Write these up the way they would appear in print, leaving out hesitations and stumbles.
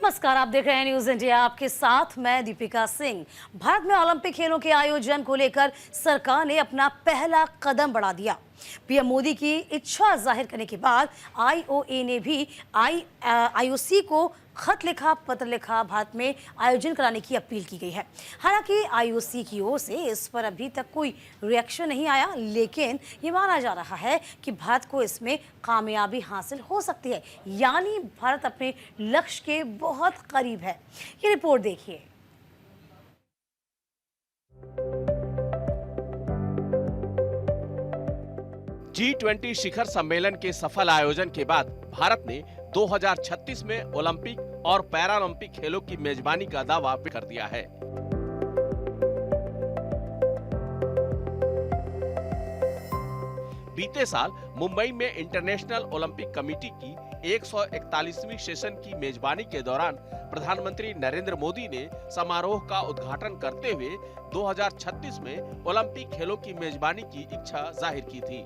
नमस्कार, आप देख रहे हैं न्यूज इंडिया। आपके साथ मैं दीपिका सिंह। भारत में ओलंपिक खेलों के आयोजन को लेकर सरकार ने अपना पहला कदम बढ़ा दिया। पीएम मोदी की इच्छा जाहिर करने के बाद आईओए ने भी आईओसी को पत्र लिखा भारत में आयोजन कराने की अपील की गई है। हालांकि आईओसी की ओर से इस पर अभी तक कोई रिएक्शन नहीं आया, लेकिन ये माना जा रहा है कि भारत को इसमें कामयाबी हासिल हो सकती है, यानी भारत अपने लक्ष्य के बहुत करीब है। ये रिपोर्ट देखिए। G20 शिखर सम्मेलन के सफल आयोजन के बाद भारत ने 2036 में ओलंपिक और पैरालंपिक खेलों की मेजबानी का दावा कर दिया है। बीते साल मुंबई में इंटरनेशनल ओलंपिक कमेटी की 141वीं सेशन की मेजबानी के दौरान प्रधानमंत्री नरेंद्र मोदी ने समारोह का उद्घाटन करते हुए 2036 में ओलंपिक खेलों की मेजबानी की इच्छा जाहिर की थी।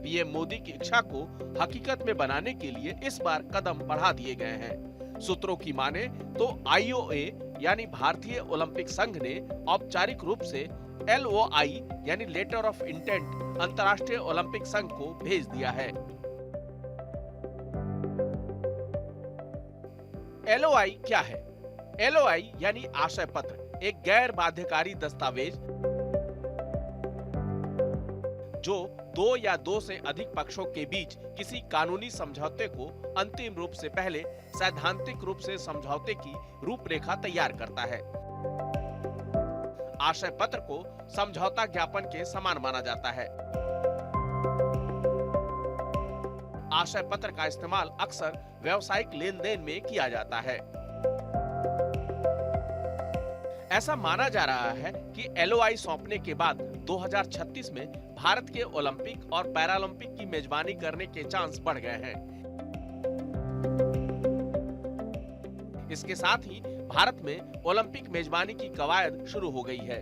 पीएम मोदी की इच्छा को हकीकत में बनाने के लिए इस बार कदम बढ़ा दिए गए हैं। सूत्रों की माने तो आईओए यानी भारतीय ओलंपिक संघ ने औपचारिक रूप से LOI यानी लेटर ऑफ इंटेंट अंतर्राष्ट्रीय ओलंपिक संघ को भेज दिया है। LOI क्या है? LOI यानी आशय पत्र, एक गैर बाध्यकारी दस्तावेज जो दो या दो से अधिक पक्षों के बीच किसी कानूनी समझौते को अंतिम रूप से पहले सैद्धांतिक रूप से समझौते की रूपरेखा तैयार करता है। आशय पत्र को समझौता ज्ञापन के समान माना जाता है। आशय पत्र का इस्तेमाल अक्सर व्यावसायिक लेन-देन में किया जाता है। ऐसा माना जा रहा है कि LOI सौंपने के बाद 2036 में भारत के ओलंपिक और पैरालंपिक की मेजबानी करने के चांस बढ़ गए हैं। इसके साथ ही भारत में ओलंपिक मेजबानी की कवायद शुरू हो गई है।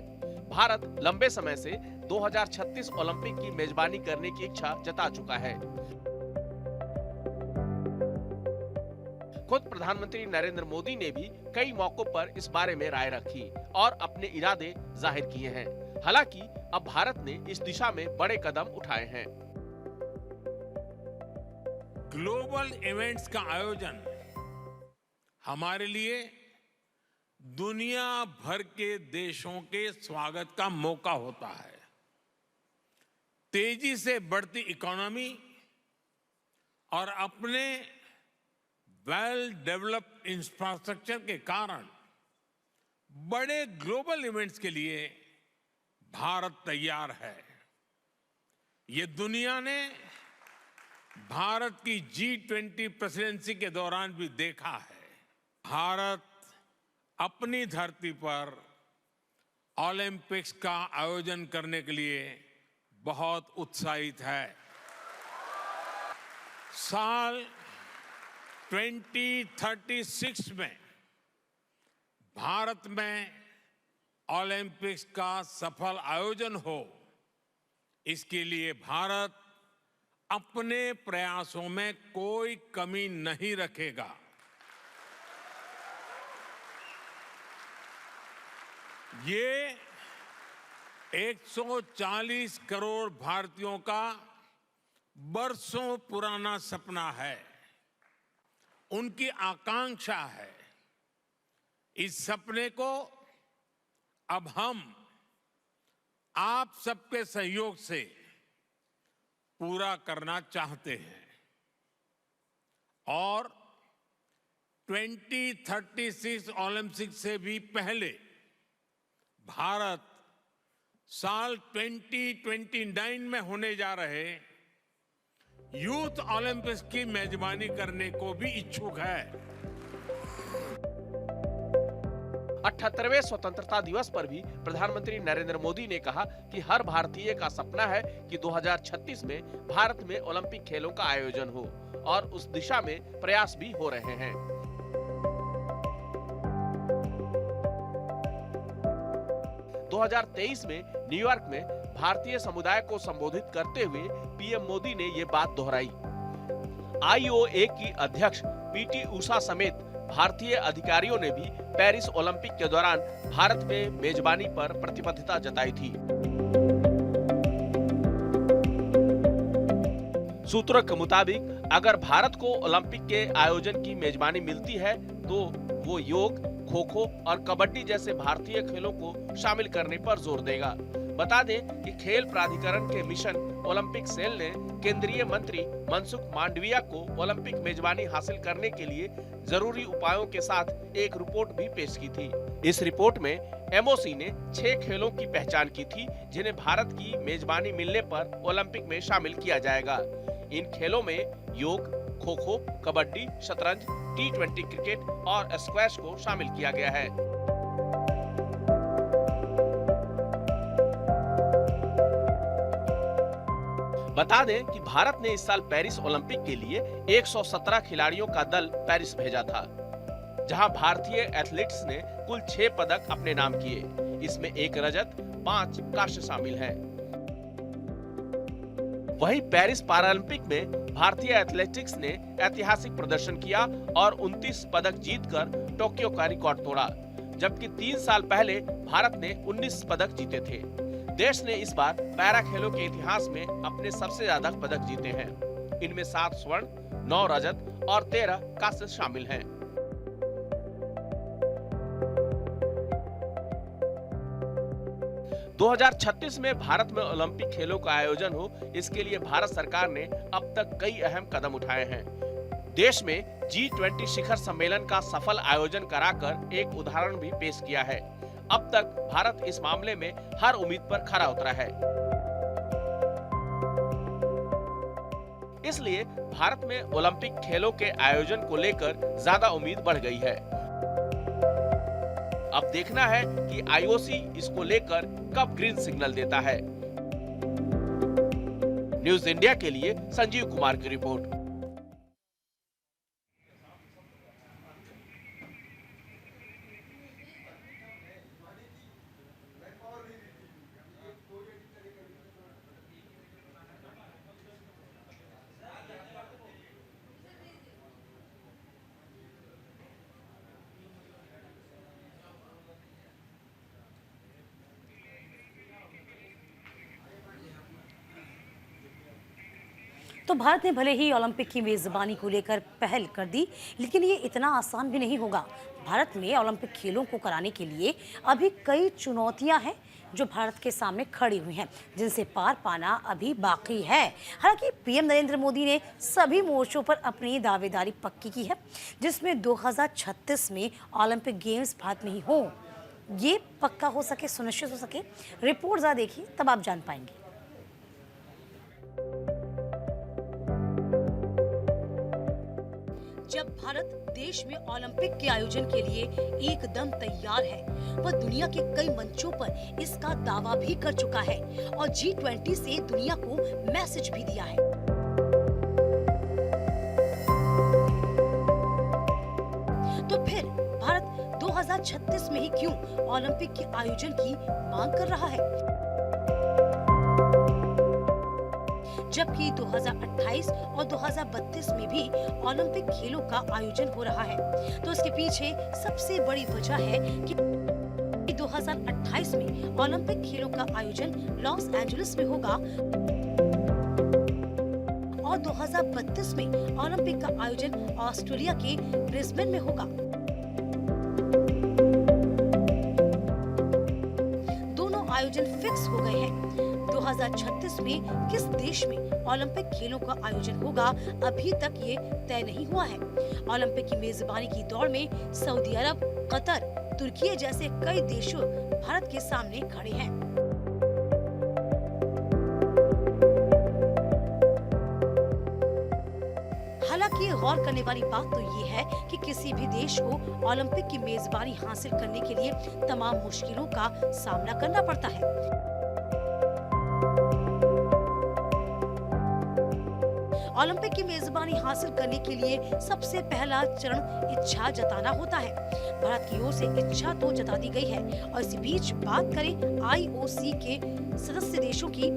भारत लंबे समय से 2036 ओलंपिक की मेजबानी करने की इच्छा जता चुका है। खुद प्रधानमंत्री नरेंद्र मोदी ने भी कई मौकों पर इस बारे में राय रखी और अपने इरादे जाहिर किए हैं। हालांकि अब भारत ने इस दिशा में बड़े कदम उठाए हैं। ग्लोबल इवेंट्स का आयोजन हमारे लिए दुनिया भर के देशों के स्वागत का मौका होता है। तेजी से बढ़ती इकोनॉमी और अपने वेल डेवलप्ड इंफ्रास्ट्रक्चर के कारण बड़े ग्लोबल इवेंट्स के लिए भारत तैयार है। ये दुनिया ने भारत की G20 प्रेसिडेंसी के दौरान भी देखा है। भारत अपनी धरती पर ओलंपिक्स का आयोजन करने के लिए बहुत उत्साहित है। साल 2036 में भारत में ओलंपिक्स का सफल आयोजन हो, इसके लिए भारत अपने प्रयासों में कोई कमी नहीं रखेगा। ये 140 करोड़ भारतीयों का बरसों पुराना सपना है, उनकी आकांक्षा है। इस सपने को अब हम आप सबके सहयोग से पूरा करना चाहते हैं और 2036 ओलंपिक से भी पहले भारत साल 2029 में होने जा रहे यूथ ओलंपिक्स की मेजबानी करने को भी इच्छुक है। 78वें स्वतंत्रता दिवस पर भी प्रधानमंत्री नरेंद्र मोदी ने कहा कि हर भारतीय का सपना है कि 2036 में भारत में ओलंपिक खेलों का आयोजन हो और उस दिशा में प्रयास भी हो रहे हैं। 2023 में न्यूयॉर्क में भारतीय समुदाय को संबोधित करते हुए पीएम मोदी ने ये बात दोहराई। आईओए की अध्यक्ष पीटी उषा समेत भारतीय अधिकारियों ने भी पेरिस ओलंपिक के दौरान भारत में मेजबानी पर प्रतिबद्धता जताई थी। सूत्रों के मुताबिक अगर भारत को ओलंपिक के आयोजन की मेजबानी मिलती है तो वो योग, खो-खो और कबड्डी जैसे भारतीय खेलों को शामिल करने पर जोर देगा। बता दें कि खेल प्राधिकरण के मिशन ओलंपिक सेल ने केंद्रीय मंत्री मनसुख मांडविया को ओलंपिक मेजबानी हासिल करने के लिए जरूरी उपायों के साथ एक रिपोर्ट भी पेश की थी। इस रिपोर्ट में एमओसी ने 6 खेलों की पहचान की थी जिन्हें भारत की मेजबानी मिलने पर ओलंपिक में शामिल किया जाएगा। इन खेलों में योग, खो-खो, कबड्डी, शतरंज, T20 क्रिकेट और स्क्वैश को शामिल किया गया है। बता दें कि भारत ने इस साल पेरिस ओलंपिक के लिए 117 खिलाड़ियों का दल पेरिस भेजा था, जहां भारतीय एथलीट्स ने कुल 6 पदक अपने नाम किए। इसमें 1 रजत, 5 कांस्य शामिल हैं। वहीं पेरिस पैरालंपिक में भारतीय एथलेटिक्स ने ऐतिहासिक प्रदर्शन किया और 29 पदक जीतकर टोक्यो का रिकॉर्ड तोड़ा, जबकि 3 साल पहले भारत ने 19 पदक जीते थे। देश ने इस बार पैरा खेलों के इतिहास में अपने सबसे ज्यादा पदक जीते हैं। इनमें 7 स्वर्ण, 9 रजत और 13 कांस्य शामिल हैं। दो 2036 में भारत में ओलंपिक खेलों का आयोजन हो, इसके लिए भारत सरकार ने अब तक कई अहम कदम उठाए हैं। देश में G20 शिखर सम्मेलन का सफल आयोजन कराकर एक उदाहरण भी पेश किया है। अब तक भारत इस मामले में हर उम्मीद पर खरा उतरा है। इसलिए भारत में ओलंपिक खेलों के आयोजन को लेकर ज्यादा उम्मीद बढ़ गई है। अब देखना है कि आईओसी इसको लेकर कब ग्रीन सिग्नल देता है। न्यूज इंडिया के लिए संजीव कुमार की रिपोर्ट। तो भारत ने भले ही ओलंपिक की मेजबानी को लेकर पहल कर दी, लेकिन ये इतना आसान भी नहीं होगा। भारत में ओलंपिक खेलों को कराने के लिए अभी कई चुनौतियां हैं जो भारत के सामने खड़ी हुई हैं, जिनसे पार पाना अभी बाकी है। हालांकि पीएम नरेंद्र मोदी ने सभी मोर्चों पर अपनी दावेदारी पक्की की है, जिसमें 2036 में ओलंपिक गेम्स भारत में ही हो, ये पक्का हो सके, सुनिश्चित हो सके। रिपोर्ट ज़रा देखिए, तब आप जान पाएंगे। जब भारत देश में ओलंपिक के आयोजन के लिए एकदम तैयार है, वह दुनिया के कई मंचों पर इसका दावा भी कर चुका है और G20 से दुनिया को मैसेज भी दिया है। तो फिर भारत 2036 में ही क्यों ओलंपिक के आयोजन की मांग कर रहा है, जबकि 2028 और 2032 में भी ओलंपिक खेलों का आयोजन हो रहा है। तो इसके पीछे सबसे बड़ी वजह है कि 2028 में ओलंपिक खेलों का आयोजन लॉस एंजलिस में होगा और 2032 में ओलंपिक का आयोजन ऑस्ट्रेलिया के ब्रिस्बेन में होगा। दोनों आयोजन फिक्स हो गए हैं। 2036 में किस देश में ओलंपिक खेलों का आयोजन होगा, अभी तक ये तय नहीं हुआ है। ओलंपिक की मेजबानी की दौड़ में सऊदी अरब, कतर, तुर्की जैसे कई देशों भारत के सामने खड़े हैं। हालांकि गौर करने वाली बात तो ये है कि किसी भी देश को ओलंपिक की मेजबानी हासिल करने के लिए तमाम मुश्किलों का सामना करना पड़ता है। ओलंपिक की मेजबानी हासिल करने के लिए सबसे पहला चरण इच्छा जताना होता है। भारत की ओर से इच्छा तो जता दी गई है और इसी बीच बात करें IOC के सदस्य देशों की,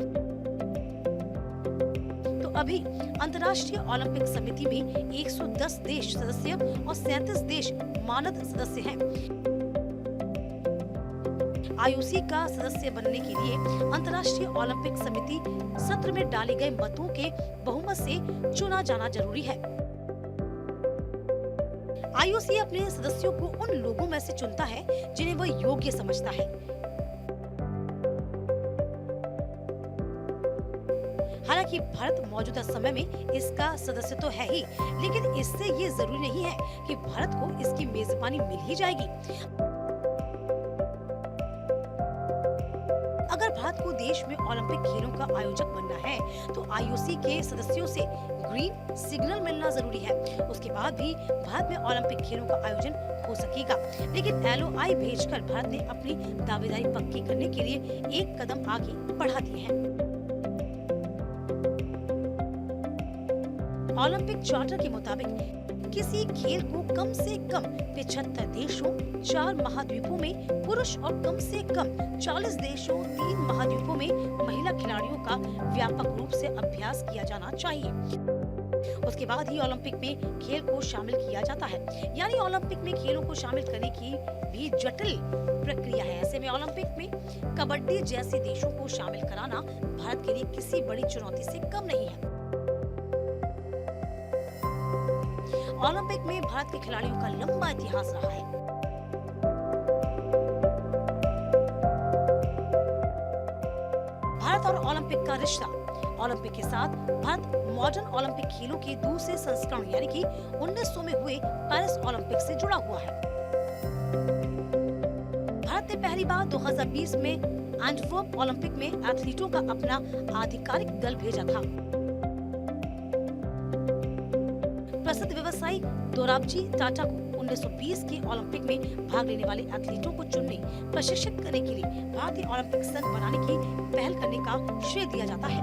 तो अभी अंतर्राष्ट्रीय ओलंपिक समिति में 110 देश सदस्य और 37 देश मानद सदस्य हैं। IOC का सदस्य बनने के लिए अंतर्राष्ट्रीय ओलंपिक समिति सत्र में डाले गए मतों के बहुमत से चुना जाना जरूरी है। IOC अपने सदस्यों को उन लोगों में से चुनता है जिन्हें वह योग्य समझता है। हालांकि भारत मौजूदा समय में इसका सदस्य तो है ही, लेकिन इससे ये जरूरी नहीं है कि भारत को इसकी मेजबानी मिल ही जाएगी। अगर भारत को देश में ओलंपिक खेलों का आयोजक बनना है तो IOC के सदस्यों से ग्रीन सिग्नल मिलना जरूरी है। उसके बाद भी भारत में ओलंपिक खेलों का आयोजन हो सकेगा। लेकिन LOI भेजकर भारत ने अपनी दावेदारी पक्की करने के लिए एक कदम आगे बढ़ा दिए हैं। ओलंपिक चार्टर के मुताबिक किसी खेल को कम से कम 75 देशों, 4 महाद्वीपों में पुरुष और कम से कम 40 देशों, 3 महाद्वीपों में महिला खिलाड़ियों का व्यापक रूप से अभ्यास किया जाना चाहिए। उसके बाद ही ओलंपिक में खेल को शामिल किया जाता है। यानी ओलंपिक में खेलों को शामिल करने की भी जटिल प्रक्रिया है। ऐसे में ओलंपिक में कबड्डी जैसे देशों को शामिल कराना भारत के लिए किसी बड़ी चुनौती से कम नहीं है। ओलंपिक में भारत के खिलाड़ियों का लंबा इतिहास रहा है। भारत और ओलंपिक का रिश्ता। ओलंपिक के साथ भारत मॉडर्न ओलंपिक खेलों के दूसरे संस्करण यानी कि 1900 में हुए पेरिस ओलंपिक से जुड़ा हुआ है। भारत ने पहली बार 2020 में एंटवर्प ओलंपिक में एथलीटों का अपना आधिकारिक दल भेजा था। प्रसिद्ध व्यवसायी दोराबजी टाटा को 1920 के ओलंपिक में भाग लेने वाले एथलीटों को चुनने, प्रशिक्षित करने के लिए भारतीय ओलंपिक संघ बनाने की पहल करने का श्रेय दिया जाता है।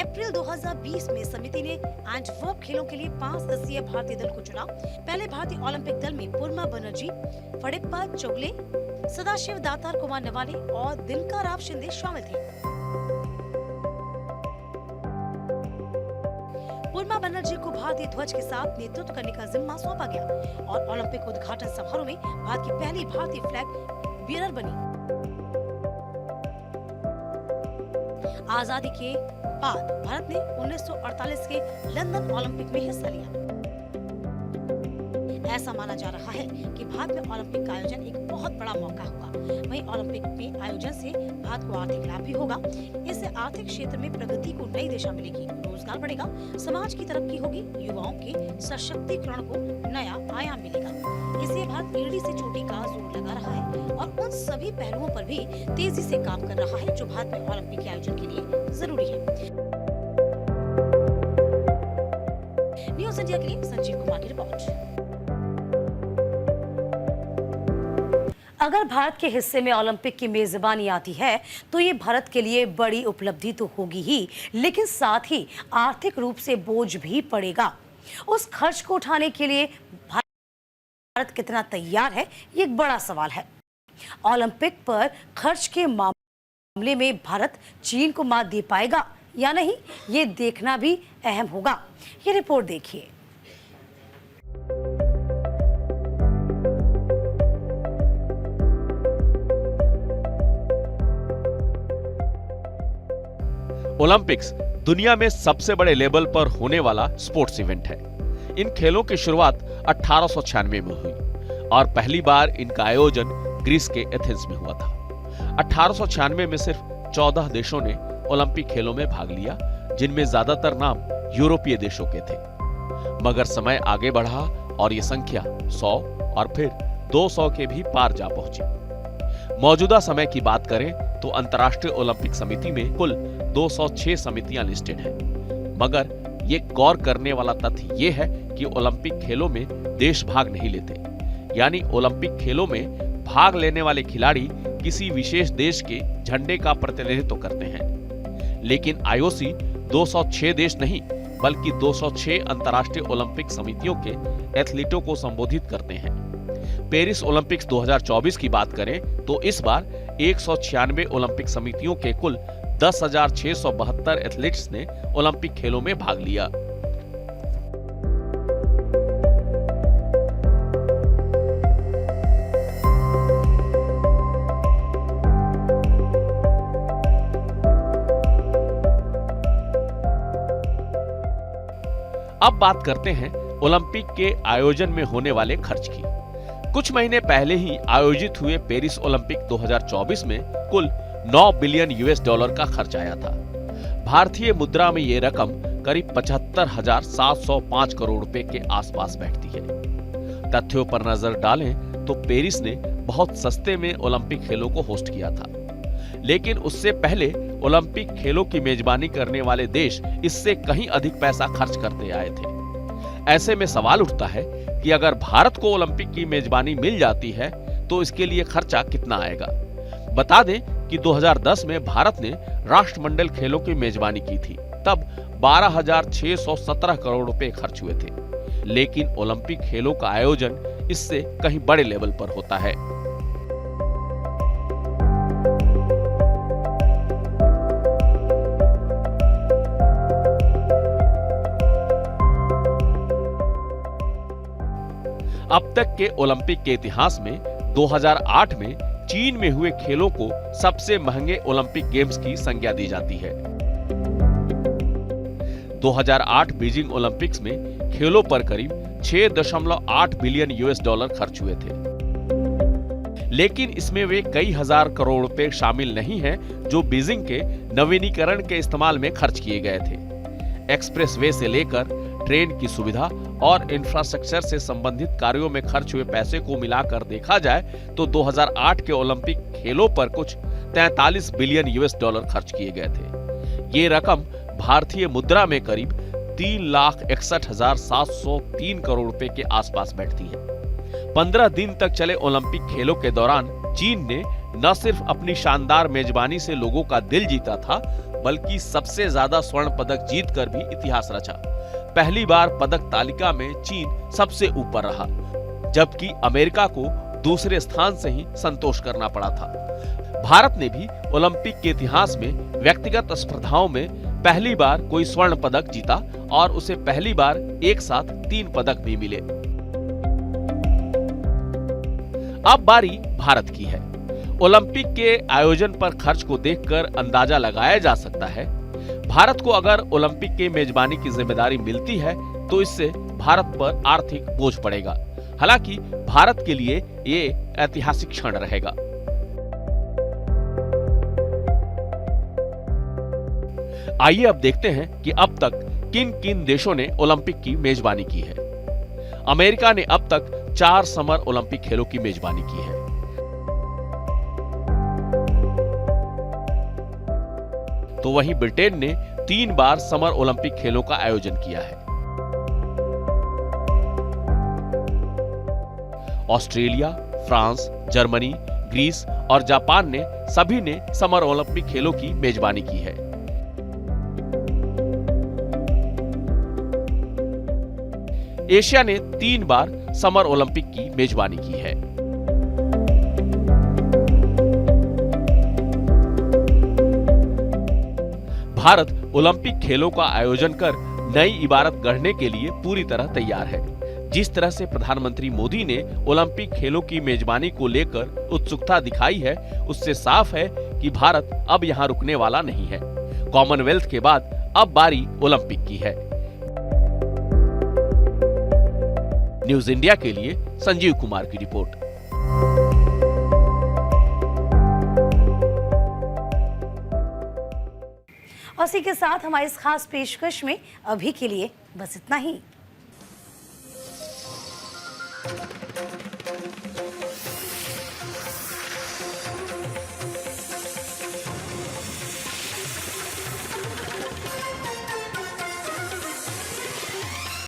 अप्रैल 2020 में समिति ने एंटवर्प खेलों के लिए 5 सदस्यीय भारतीय दल को चुना। पहले भारतीय ओलंपिक दल में पुरमा बनर्जी, फड़िप्पा चौगले, सदाशिव दातार कुमार नवाले और दिनकर राव शिंदे शामिल थे। पुरमा बनर्जी को भारतीय ध्वज के साथ नेतृत्व करने का जिम्मा सौंपा गया और ओलंपिक उद्घाटन समारोह में भारत की पहली भारतीय फ्लैग बियरर बनी। आजादी के बाद भारत ने 1948 के लंदन ओलंपिक में हिस्सा लिया। ऐसा माना जा रहा है कि भारत में ओलंपिक का आयोजन एक बहुत बड़ा मौका होगा। वहीं ओलंपिक में आयोजन से भारत को आर्थिक लाभ भी होगा। इससे आर्थिक क्षेत्र में प्रगति को नई दिशा मिलेगी, रोजगार बढ़ेगा, समाज की तरक्की होगी, युवाओं के सशक्तिकरण को नया आयाम मिलेगा। इससे भारत एड़ी से चोटी का जोर लगा रहा है और उन सभी पहलुओं पर भी तेजी से काम कर रहा है जो भारत में ओलंपिक के आयोजन के लिए जरूरी है। न्यूज़ इंडिया के लिए संजीव कुमार की रिपोर्ट। अगर भारत के हिस्से में ओलंपिक की मेजबानी आती है तो ये भारत के लिए बड़ी उपलब्धि तो होगी ही, लेकिन साथ ही आर्थिक रूप से बोझ भी पड़ेगा। उस खर्च को उठाने के लिए भारत कितना तैयार है, ये एक बड़ा सवाल है। ओलंपिक पर खर्च के मामले में भारत चीन को मात दे पाएगा या नहीं, ये देखना भी अहम होगा। ये रिपोर्ट देखिए। ओलंपिक्स दुनिया में सबसे बड़े लेवल पर होने वाला स्पोर्ट्स इवेंट है। इन खेलों की शुरुआत 1896 में हुई और पहली बार इनका आयोजन ग्रीस के एथेंस में हुआ था। 1896 में सिर्फ 14 देशों ने ओलंपिक खेलों में भाग लिया, जिनमें ज्यादातर नाम यूरोपीय देशों के थे। मगर समय आगे बढ़ा और ये संख्या 100 और फिर 200 के भी पार जा पहुंची। मौजूदा समय की बात करें तो अंतर्राष्ट्रीय ओलंपिक समिति में कुल 206 समितियां लिस्टेड हैं। मगर ये गौर करने वाला तथ्य ये है कि ओलंपिक खेलों में देश भाग नहीं लेते। यानी ओलंपिक खेलों में भाग लेने वाले खिलाड़ी किसी विशेष देश के झंडे का प्रतिनिधित्व करते हैं। लेकिन आईओसी 206 देश नहीं बल्कि 206 अंतर्राष्ट्रीय ओलंपिक समितियों के एथलीटों को संबोधित करते हैं। पेरिस ओलंपिक्स 2024 की बात करें तो इस बार 196 ओलंपिक समितियों के कुल 10,672 एथलीट्स ने ओलंपिक खेलों में भाग लिया। अब बात करते हैं ओलंपिक के आयोजन में होने वाले खर्च की। कुछ महीने पहले ही आयोजित हुए पेरिस ओलंपिक 2024 में कुल 9 बिलियन यूएस डॉलर का खर्च आया था। भारतीय मुद्रा में ये रकम करीब 75,705 करोड़ रुपए के आसपास बैठती है। तथ्यों पर नजर डालें तो पेरिस ने बहुत सस्ते में ओलंपिक खेलों को होस्ट किया था, लेकिन उससे पहले ओलंपिक खेलों की मेजबानी करने वाले देश इससे कहीं अधिक पैसा खर्च करते आए थे। ऐसे में सवाल उठता है कि अगर भारत को ओलंपिक की मेजबानी मिल जाती है तो इसके लिए खर्चा कितना आएगा। बता दें कि 2010 में भारत ने राष्ट्रमंडल खेलों की मेजबानी की थी, तब 12,617 करोड़ रुपए खर्च हुए थे। लेकिन ओलंपिक खेलों का आयोजन इससे कहीं बड़े लेवल पर होता है। अब तक के ओलंपिक के इतिहास में 2008 में चीन में हुए खेलों को सबसे महंगे ओलंपिक गेम्स की संज्ञा दी जाती है। 2008 बीजिंग ओलंपिक्स में खेलों पर करीब 6.8 बिलियन यूएस डॉलर खर्च हुए थे। लेकिन इसमें वे कई हजार करोड़ रुपए शामिल नहीं हैं जो बीजिंग के नवीनीकरण के इस्तेमाल में खर्च किए गए थे। एक्सप्रेसवे से लेकर ट्रेन की सुविधा और इंफ्रास्ट्रक्चर से संबंधित कार्यों में खर्च हुए पैसे को मिलाकर देखा जाए तो 2008 के ओलंपिक खेलों पर कुछ 43 बिलियन यूएस डॉलर खर्च किए गए थे। ये रकम भारतीय मुद्रा में करीब 3,61,703 करोड़ रुपए के आसपास बैठती है। 15 दिन तक चले ओलंपिक खेलों के दौरान चीन ने न सिर्फ अपनी शानदार मेजबानी से लोगों का दिल जीता था, बल्कि सबसे ज्यादा स्वर्ण पदक जीतकर भी इतिहास रचा। पहली बार पदक तालिका में चीन सबसे ऊपर रहा, जबकि अमेरिका को दूसरे स्थान से ही संतोष करना पड़ा था। भारत ने भी ओलंपिक के इतिहास में व्यक्तिगत स्पर्धाओं में पहली बार कोई स्वर्ण पदक जीता और उसे पहली बार एक साथ 3 पदक भी मिले। अब बारी भारत की है। ओलंपिक के आयोजन पर खर्च को देखकर अंदाजा लगाया जा सकता है, भारत को अगर ओलंपिक के मेजबानी की जिम्मेदारी मिलती है तो इससे भारत पर आर्थिक बोझ पड़ेगा। हालांकि भारत के लिए ये ऐतिहासिक क्षण रहेगा। आइए अब देखते हैं कि अब तक किन किन देशों ने ओलंपिक की मेजबानी की है। अमेरिका ने अब तक 4 समर ओलंपिक खेलों की मेजबानी की है। तो वहीं ब्रिटेन ने 3 बार समर ओलंपिक खेलों का आयोजन किया है। ऑस्ट्रेलिया, फ्रांस, जर्मनी, ग्रीस और जापान ने सभी ने समर ओलंपिक खेलों की मेजबानी की है। एशिया ने 3 बार समर ओलंपिक की मेजबानी की है। भारत ओलंपिक खेलों का आयोजन कर नई इबारत गढ़ने के लिए पूरी तरह तैयार है। जिस तरह से प्रधानमंत्री मोदी ने ओलंपिक खेलों की मेजबानी को लेकर उत्सुकता दिखाई है, उससे साफ है कि भारत अब यहां रुकने वाला नहीं है। कॉमनवेल्थ के बाद अब बारी ओलंपिक की है। न्यूज इंडिया के लिए संजीव कुमार की रिपोर्ट। और इसी के साथ हमारी इस खास पेशकश में अभी के लिए बस इतना ही।